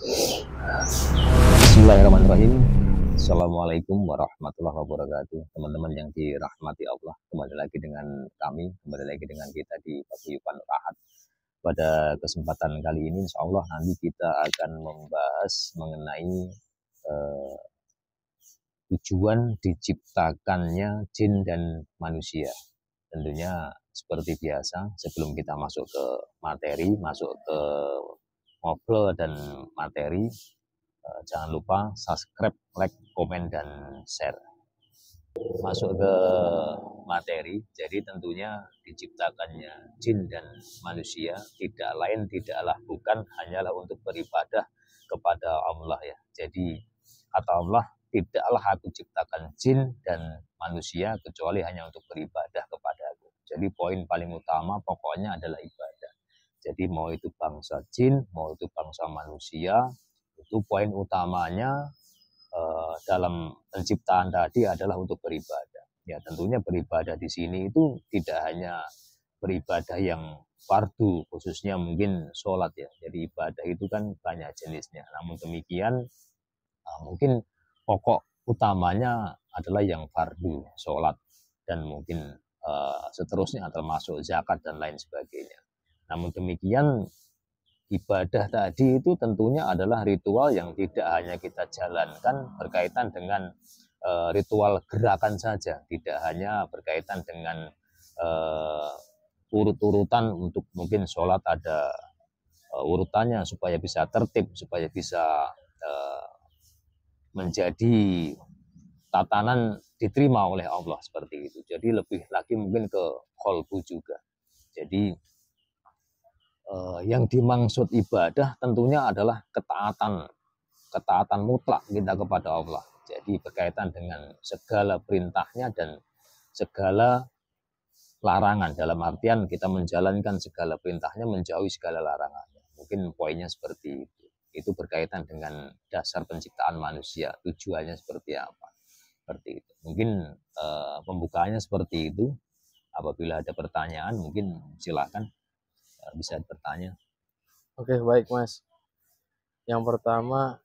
Bismillahirrahmanirrahim. Assalamualaikum warahmatullahi wabarakatuh. Teman-teman yang dirahmati Allah, kembali lagi dengan kami, kembali lagi dengan kita di Paguyuban Ahad. Pada kesempatan kali ini, insya Allah nanti kita akan membahas mengenai tujuan diciptakannya jin dan manusia. Tentunya seperti biasa, sebelum kita masuk ke materi, masuk ke ngobrol dan materi, jangan lupa subscribe, like, komen, dan share. Masuk ke materi, jadi tentunya diciptakannya jin dan manusia tidak lain tidaklah bukan hanyalah untuk beribadah kepada Allah ya. Jadi kata Allah, tidaklah aku ciptakan jin dan manusia kecuali hanya untuk beribadah kepada aku. Jadi poin paling utama pokoknya adalah ibadah. Jadi mau itu bangsa jin, mau itu bangsa manusia, itu poin utamanya dalam penciptaan tadi adalah untuk beribadah. Ya tentunya beribadah di sini itu tidak hanya beribadah yang fardu, khususnya mungkin sholat ya. Jadi ibadah itu kan banyak jenisnya. Namun demikian mungkin pokok utamanya adalah yang fardu, sholat, dan mungkin seterusnya termasuk zakat dan lain sebagainya. Namun demikian ibadah tadi itu tentunya adalah ritual yang tidak hanya kita jalankan berkaitan dengan ritual gerakan saja, tidak hanya berkaitan dengan urut-urutan untuk mungkin sholat ada urutannya supaya bisa tertib, supaya bisa menjadi tatanan diterima oleh Allah seperti itu. Jadi lebih lagi mungkin ke qalbu juga. Jadi yang dimaksud ibadah tentunya adalah ketaatan mutlak kita kepada Allah. Jadi berkaitan dengan segala perintahnya dan segala larangan. Dalam artian kita menjalankan segala perintahnya, menjauhi segala larangannya. Mungkin poinnya seperti itu. Itu berkaitan dengan dasar penciptaan manusia. Tujuannya seperti apa? Seperti itu. Mungkin pembukaannya seperti itu. Apabila ada pertanyaan, mungkin silakan bisa bertanya. Oke, baik Mas. Yang pertama,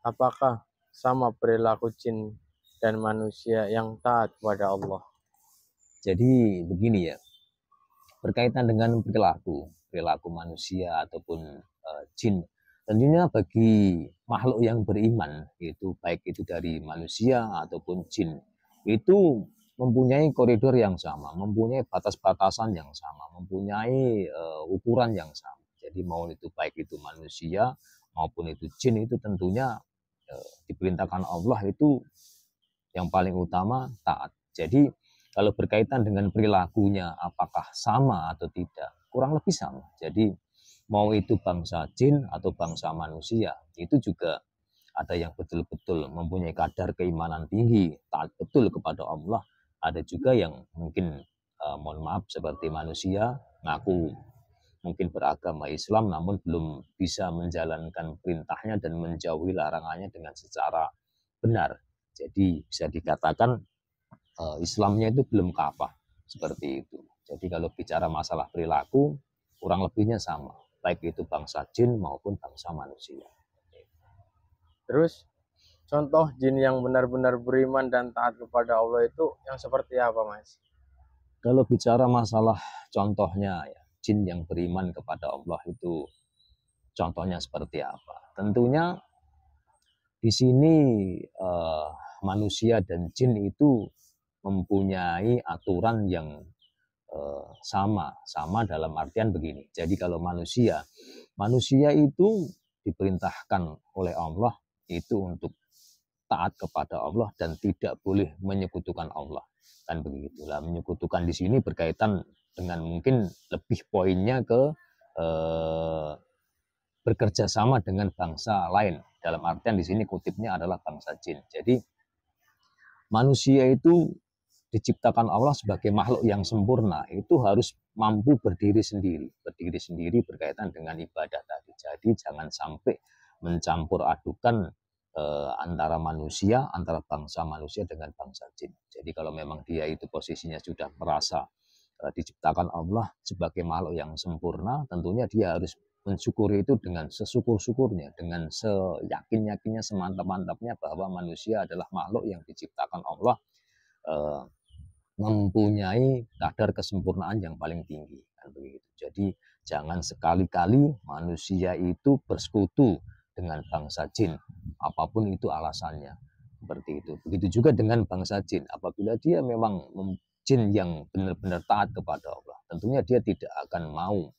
apakah sama perilaku jin dan manusia yang taat kepada Allah? Jadi begini ya, berkaitan dengan perilaku manusia ataupun jin, tentunya bagi makhluk yang beriman, itu baik itu dari manusia ataupun jin, itu mempunyai koridor yang sama, mempunyai batas-batasan yang sama, mempunyai ukuran yang sama. Jadi mau itu baik itu manusia maupun itu jin, itu tentunya diperintahkan Allah itu yang paling utama taat. Jadi kalau berkaitan dengan perilakunya apakah sama atau tidak, kurang lebih sama. Jadi mau itu bangsa jin atau bangsa manusia, itu juga ada yang betul-betul mempunyai kadar keimanan tinggi, taat betul kepada Allah. Ada juga yang mungkin mohon maaf seperti manusia, ngaku mungkin beragama Islam namun belum bisa menjalankan perintahnya dan menjauhi larangannya dengan secara benar. Jadi bisa dikatakan Islamnya itu belum kafah seperti itu. Jadi kalau bicara masalah perilaku kurang lebihnya sama, baik itu bangsa jin maupun bangsa manusia. Terus contoh jin yang benar-benar beriman dan taat kepada Allah itu yang seperti apa, Mas? Kalau bicara masalah contohnya ya, jin yang beriman kepada Allah itu contohnya seperti apa? Tentunya di sini manusia dan jin itu mempunyai aturan yang sama dalam artian begini. Jadi kalau manusia itu diperintahkan oleh Allah itu untuk taat kepada Allah dan tidak boleh menyekutukan Allah. Kan begitulah, menyekutukan di sini berkaitan dengan mungkin lebih poinnya ke bekerja sama dengan bangsa lain. Dalam artian di sini kutipnya adalah bangsa jin. Jadi manusia itu diciptakan Allah sebagai makhluk yang sempurna, itu harus mampu berdiri sendiri berkaitan dengan ibadah tadi. Jadi jangan sampai mencampur adukan antara manusia, antara bangsa manusia dengan bangsa jin. Jadi kalau memang dia itu posisinya sudah merasa diciptakan Allah sebagai makhluk yang sempurna, tentunya dia harus mensyukuri itu dengan sesyukur-syukurnya, dengan seyakin-yakinnya, semantap-mantapnya bahwa manusia adalah makhluk yang diciptakan Allah, eh, mempunyai kadar kesempurnaan yang paling tinggi, kan begitu. Jadi jangan sekali-kali manusia itu bersekutu dengan bangsa jin, apapun itu alasannya, seperti itu. Begitu juga dengan bangsa jin, apabila dia memang jin yang benar-benar taat kepada Allah, tentunya dia tidak akan mau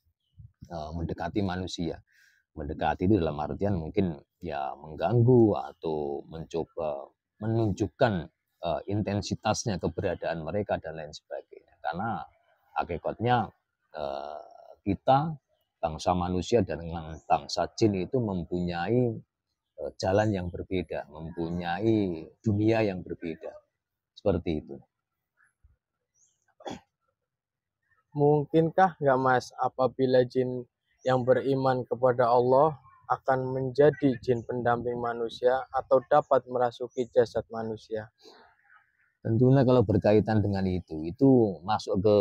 mendekati manusia. Mendekati itu dalam artian mungkin ya mengganggu atau mencoba menunjukkan intensitasnya keberadaan mereka dan lain sebagainya. Karena hakikatnya kita bangsa manusia dan dengan bangsa jin itu mempunyai jalan yang berbeda, mempunyai dunia yang berbeda. Seperti itu. Mungkinkah nggak Mas apabila jin yang beriman kepada Allah akan menjadi jin pendamping manusia atau dapat merasuki jasad manusia? Tentunya kalau berkaitan dengan itu masuk ke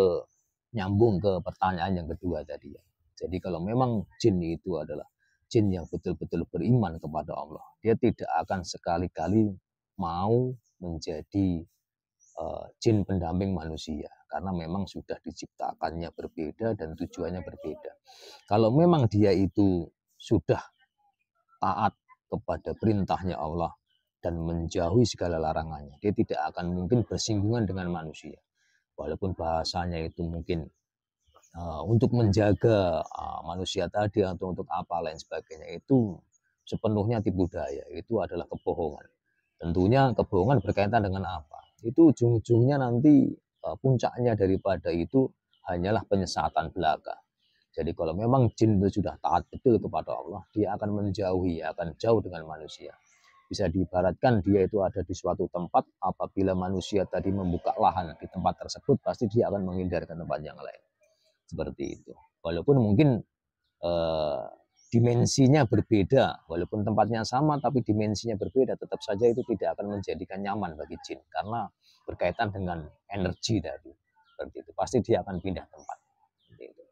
nyambung ke pertanyaan yang kedua tadi ya. Jadi kalau memang jin itu adalah jin yang betul-betul beriman kepada Allah, dia tidak akan sekali-kali mau menjadi jin pendamping manusia karena memang sudah diciptakannya berbeda dan tujuannya berbeda. Kalau memang dia itu sudah taat kepada perintahnya Allah dan menjauhi segala larangannya, dia tidak akan mungkin bersinggungan dengan manusia. Walaupun bahasanya itu mungkin untuk menjaga manusia tadi atau untuk apa lain sebagainya, itu sepenuhnya tipu daya, itu adalah kebohongan. Tentunya kebohongan berkaitan dengan apa? Itu ujung-ujungnya nanti puncaknya daripada itu hanyalah penyesatan belaka. Jadi kalau memang jin itu sudah taat betul kepada Allah, dia akan menjauhi, akan jauh dengan manusia. Bisa diibaratkan dia itu ada di suatu tempat, apabila manusia tadi membuka lahan di tempat tersebut, pasti dia akan menghindar ke tempat yang lain. Seperti itu. Walaupun mungkin dimensinya berbeda, walaupun tempatnya sama tapi dimensinya berbeda, tetap saja itu tidak akan menjadikan nyaman bagi jin karena berkaitan dengan energi tadi. Seperti itu. Pasti dia akan pindah tempat. Seperti itu.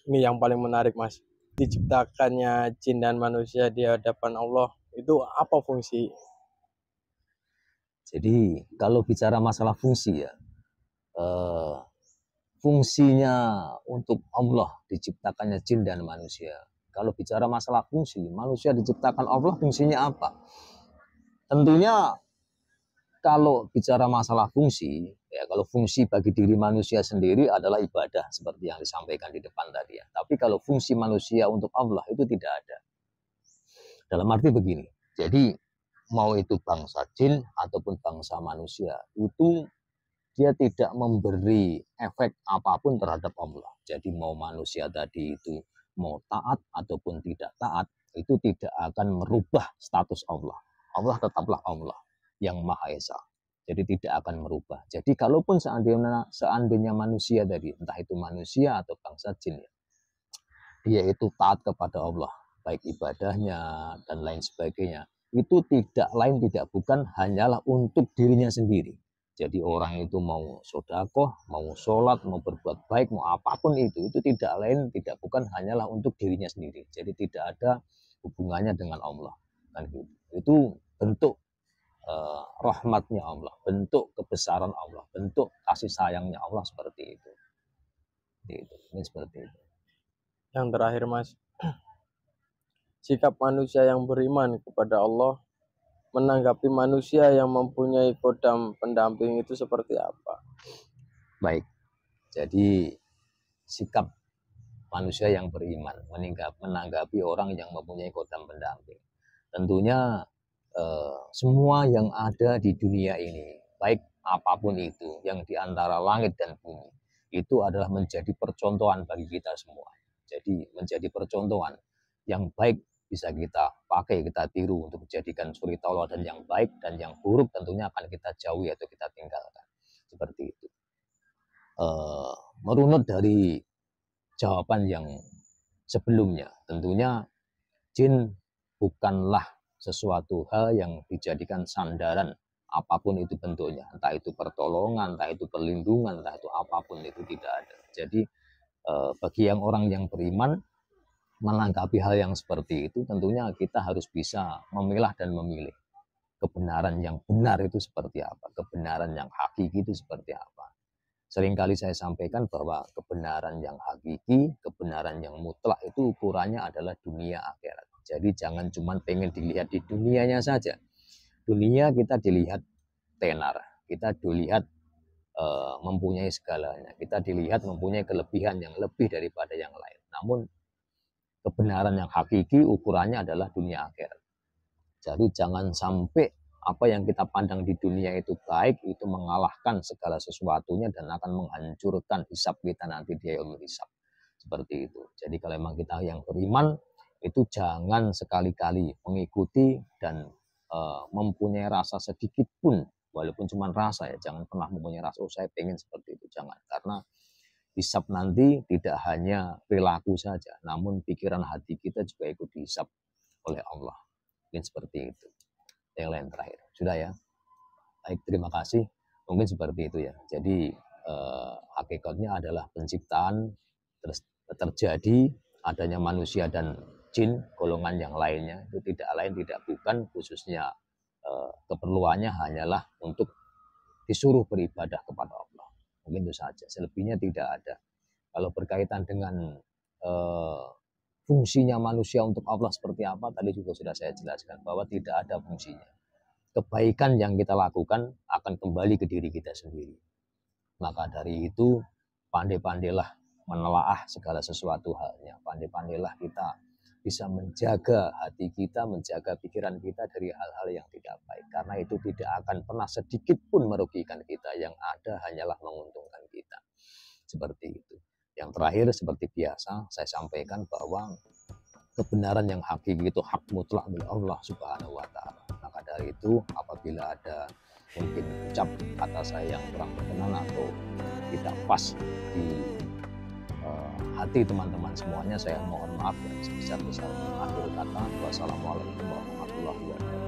Ini yang paling menarik Mas. Diciptakannya jin dan manusia di hadapan Allah itu apa fungsi? Jadi kalau bicara masalah fungsi ya, fungsinya untuk Allah diciptakannya jin dan manusia. Kalau bicara masalah fungsi, manusia diciptakan Allah fungsinya apa? Tentunya kalau bicara masalah fungsi, ya kalau fungsi bagi diri manusia sendiri adalah ibadah seperti yang disampaikan di depan tadi ya. Tapi kalau fungsi manusia untuk Allah itu tidak ada. Dalam arti begini, jadi mau itu bangsa jin ataupun bangsa manusia, itu dia tidak memberi efek apapun terhadap Allah. Jadi mau manusia tadi itu mau taat ataupun tidak taat, itu tidak akan merubah status Allah. Allah tetaplah Allah yang Maha Esa. Jadi tidak akan merubah. Jadi kalaupun seandainya manusia tadi, entah itu manusia atau bangsa jin, dia itu taat kepada Allah, baik ibadahnya dan lain sebagainya, itu tidak lain tidak bukan hanyalah untuk dirinya sendiri. Jadi orang itu mau sodakoh, mau sholat, mau berbuat baik, mau apapun itu tidak lain tidak bukan hanyalah untuk dirinya sendiri. Jadi tidak ada hubungannya dengan Allah. Kan gitu. Itu bentuk rahmatnya Allah, bentuk kebesaran Allah, bentuk kasih sayangnya Allah seperti itu. Ini seperti itu. Yang terakhir Mas, sikap manusia yang beriman kepada Allah menanggapi manusia yang mempunyai kodam pendamping itu seperti apa? Baik, jadi sikap manusia yang beriman menanggapi orang yang mempunyai kodam pendamping. Tentunya semua yang ada di dunia ini, baik apapun itu, yang di antara langit dan bumi, itu adalah menjadi percontohan bagi kita semua. Jadi menjadi percontohan yang baik bisa kita pakai, kita tiru untuk menjadikan suri tauladan yang baik, dan yang buruk tentunya akan kita jauhi atau kita tinggalkan. Seperti itu. Merunut dari jawaban yang sebelumnya, tentunya jin bukanlah sesuatu hal yang dijadikan sandaran apapun itu bentuknya, entah itu pertolongan, entah itu perlindungan, entah itu apapun itu tidak ada. Jadi bagi yang orang yang beriman, menanggapi hal yang seperti itu, tentunya kita harus bisa memilah dan memilih kebenaran yang benar itu seperti apa, kebenaran yang hakiki itu seperti apa. Seringkali saya sampaikan bahwa kebenaran yang hakiki, kebenaran yang mutlak itu ukurannya adalah dunia akhirat. Jadi jangan cuma pengen dilihat di dunianya saja. Dunia kita dilihat tenar, kita dilihat mempunyai segalanya, kita dilihat mempunyai kelebihan yang lebih daripada yang lain. Namun kebenaran yang hakiki ukurannya adalah dunia akhirat. Jadi jangan sampai apa yang kita pandang di dunia itu baik itu mengalahkan segala sesuatunya dan akan menghancurkan hisab kita nanti di yaumul hisab. Seperti itu. Jadi kalau memang kita yang beriman itu jangan sekali-kali mengikuti dan mempunyai rasa sedikit pun, walaupun cuma rasa ya, jangan pernah mempunyai rasa, oh saya pengen seperti itu, jangan. Karena hisab nanti tidak hanya perilaku saja, namun pikiran hati kita juga ikut dihisab oleh Allah. Mungkin seperti itu. Yang lain terakhir. Sudah ya? Baik, terima kasih. Mungkin seperti itu ya. Jadi hakikatnya adalah penciptaan terjadi adanya manusia dan jin, golongan yang lainnya. Itu tidak lain tidak bukan khususnya keperluannya hanyalah untuk disuruh beribadah kepada Allah. Mungkin itu saja, selebihnya tidak ada. Kalau berkaitan dengan fungsinya manusia untuk Allah seperti apa, tadi juga sudah saya jelaskan bahwa tidak ada fungsinya. Kebaikan yang kita lakukan akan kembali ke diri kita sendiri. Maka dari itu, pandai-pandailah menelaah segala sesuatu halnya. Pandai-pandailah kita bisa menjaga hati kita, menjaga pikiran kita dari hal-hal yang tidak baik. Karena itu tidak akan pernah sedikit pun merugikan kita. Yang ada hanyalah menguntungkan kita. Seperti itu. Yang terakhir, seperti biasa, saya sampaikan bahwa kebenaran yang hakiki itu hak mutlak milik Allah Subhanahu wa Ta'ala. Maka dari itu, apabila ada mungkin ucap kata saya yang kurang berkenan atau tidak pas di hati teman-teman semuanya, saya mohon maaf yang sebesar-besarnya. Akhir kata, wassalamualaikum warahmatullahi wabarakatuh.